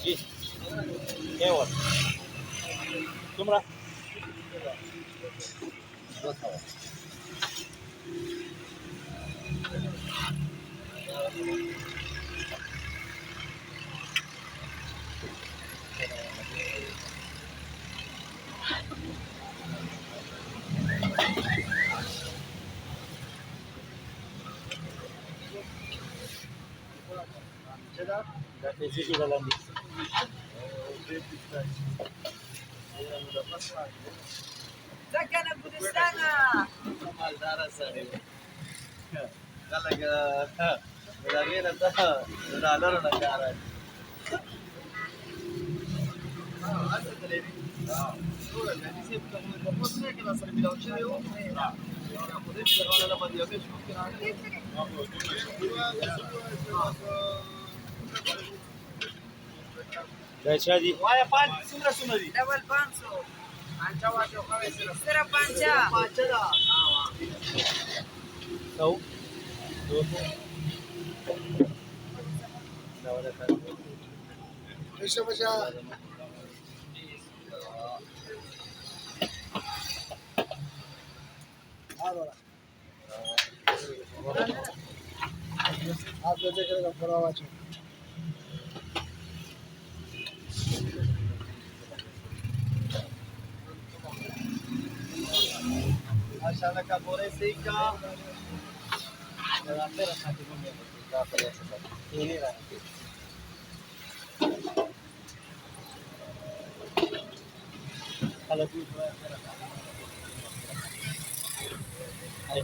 जी केवल څومره دا پیسې کې لاندې ځکه نه ګلستانه مالداره سړی خلک د هغې نه ته د ډالرو نه کار اخلي دا چا دي وایه پانچ څومره څومره دي ډبل 500 سره پانچا پانچه ده سو دوسو دا ولا کار ایسه بچا आप जो करेगा पूरा आवाज माशाल्लाह का बोरे से का लगाते रखना चाहिए का करे ये नहीं रहा हेलो हाय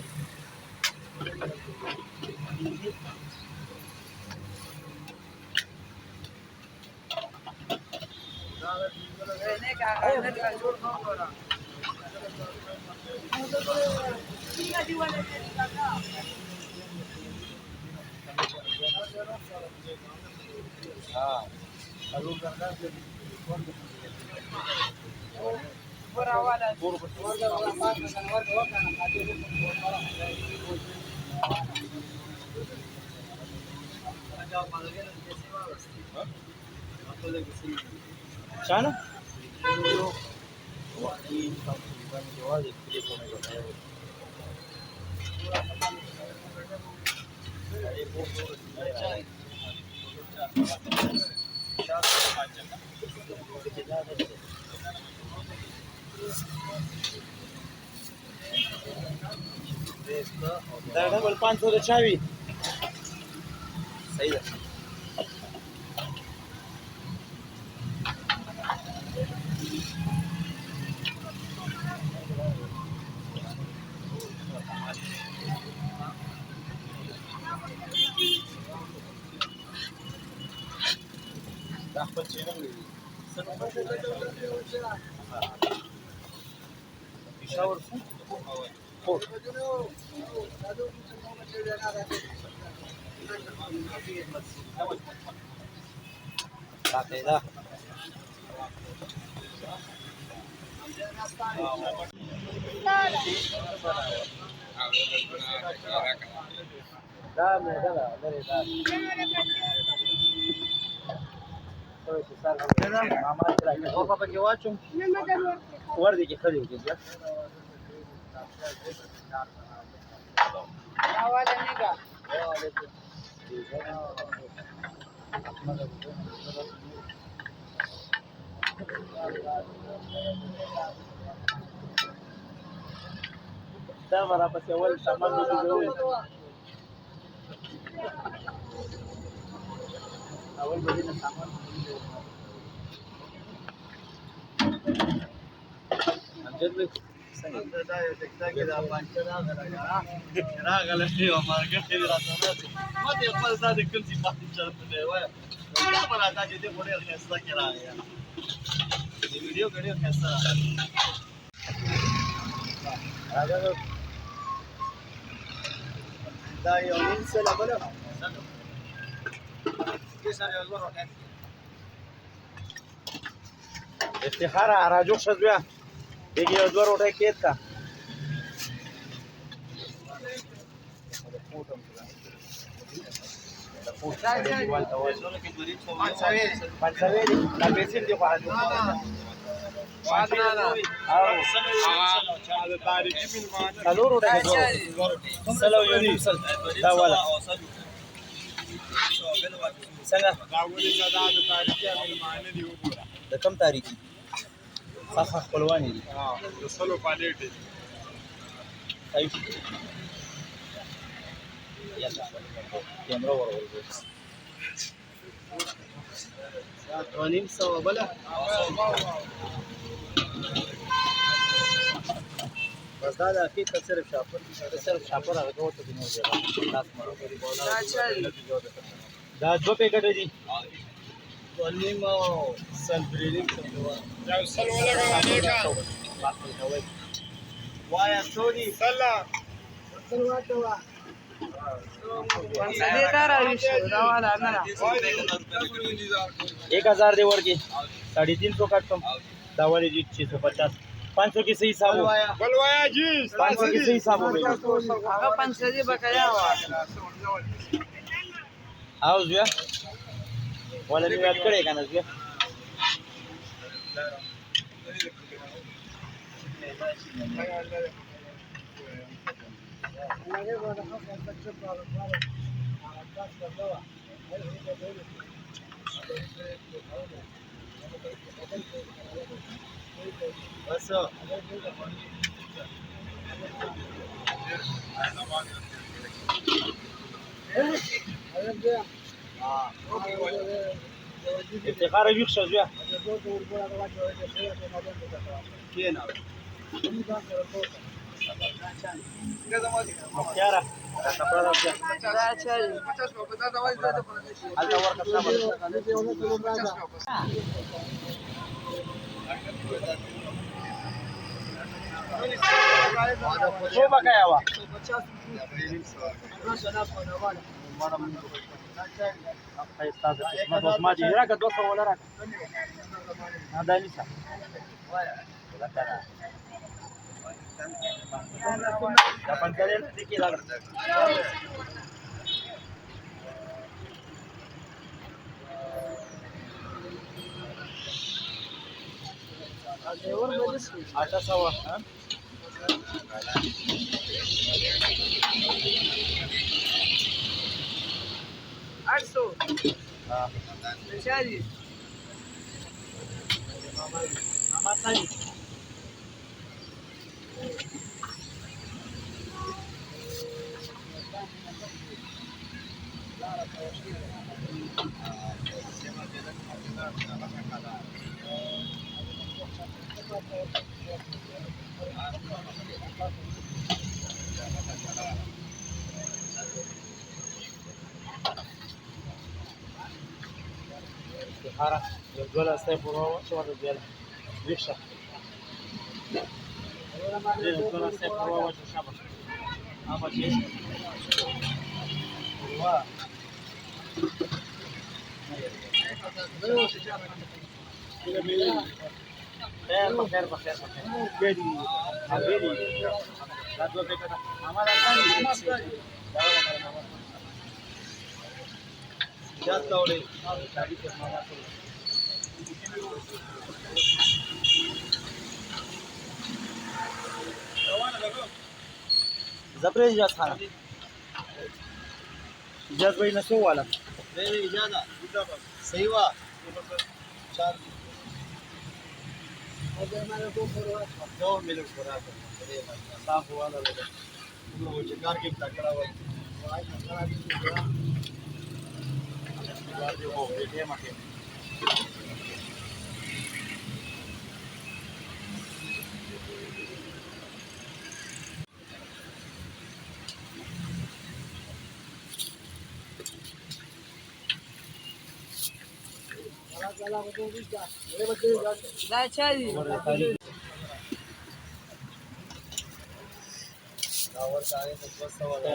نه کا نه کا جوړ نو ورا څنګه دی ولې کا हाँ अलू करना कौन ورا والا sana waktu bukan jual di telepon saya دا ډبل 500 د چاوي صحیح ده دا خپل چینل دی پېښور خو باقاعده دا مې ده لري دا ماما چې او په کې واچوم ور دي کې خدي وکړي والا نگا دا ورا پسې ول سامان دې جوړوي اول به دې سامان امجد به څنګه دا یو ټکټا کې دا پانچه دا راغله چې و مارګه دې راځي ما دې خپل ځان کوم څه پاتې چلته دی وای دا بل اته چې دې پورې خسته کې راغی دې ویډیو کړي خسته راځه دا یو نیم سره بل کې سره یو ور وکړ افتخار راجو شذبیا دیگه یو دوه روټه کېد کا لا پیسې دې خو څلور وړه سلو یو نیم سل دا والا څنګه د کم تاریخي خاخ خپلوانی دي د سلو پالیټ صحیح یلا کیمرا ورول ونیم سوه بله بس دا د اخیر ته صرف شاپر هغه کوته دي نور لاس مرو دا دو پیکټ دي ونیم او سلبریلینګ یو سل ولګا وایا سودی سلا دیتا راویش دا والا نه 1000 दे वर के 350 काट कम दावाले जी 650 500 की सही हिसाब हो बलवाया जी 500 की सही हिसाब हो هغه پنځه بقایا وا आओ जुया वाला भी याद करेगा ना जुया बस افتخار يخشى जुया کینا مختارة कपड़ा रख दिया دا چای हाल वर कसला شو بقایا وا ما دي راك 200 ولا راك هذا لسه dapat kalian sedikit lah ada sawah اړسو چاري mama tadi Hara, jual saya pura suara jual, bisa. Jual saya pura siapa? Apa sih? Wah. Bakar. Beri. Lalu kita amal akan जाता ओले जबरे इजाज खाना इजाज भाई नसो वाला नहीं इजाजा सही हुआ चार दो मिनट पूरा साफ हुआ ना लगा वो चिकार के टकरा हुआ دا چاري और सारे तो बस वाला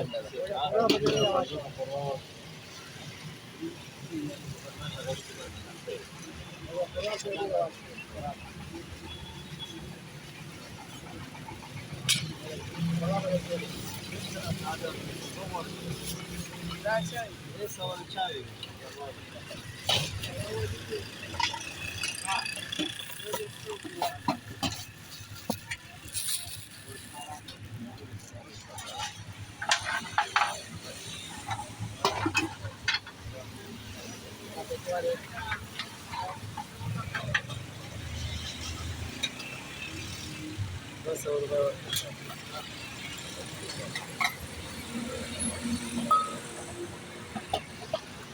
Esse é o Chai.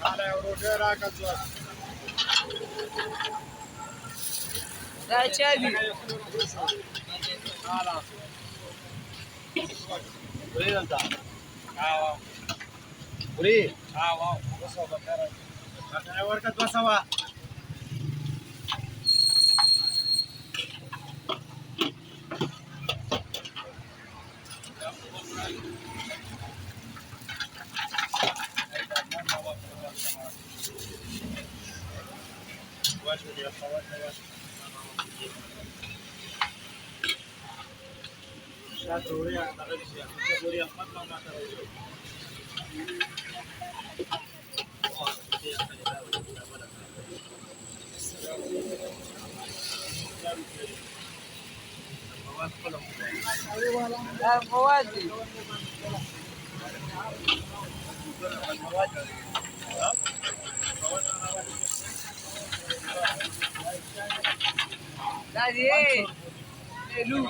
Ala Rodera Kazwa. Da cabi. Ala. Uri nan ta. Awa. Uri. Awa. Wasa bakara. Bakara warkat wasawa. Da fawadi. Da ye. Elu.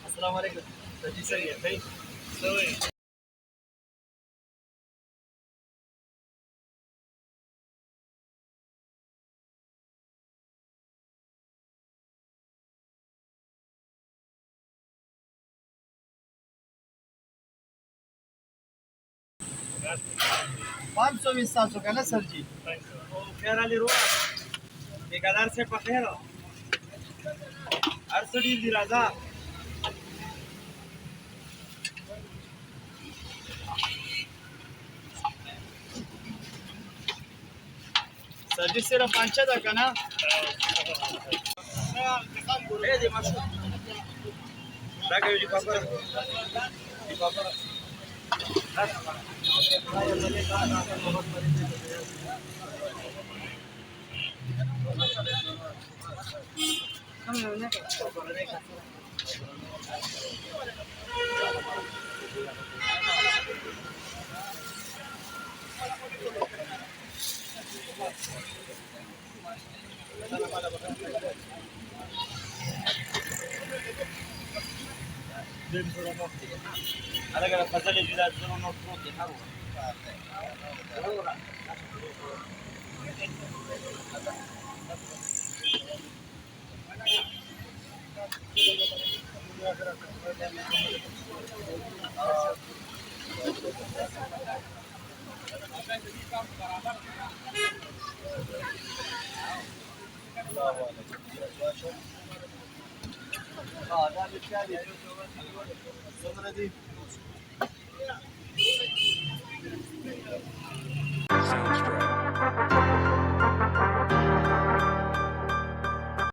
Assalamu alaikum. Saji sai kai. पाँच सौ 700 का ना sir ji Era ali rua. E galera se papel. Arsudi diraza. Sir ji सिर्फ 5 था का ना Eh, de macho. Daga de papel. De papel. Ada kalau pasal dia tidak suruh nak turun dia tahu. اه ده بالتالي الزمره دي Soundstripe.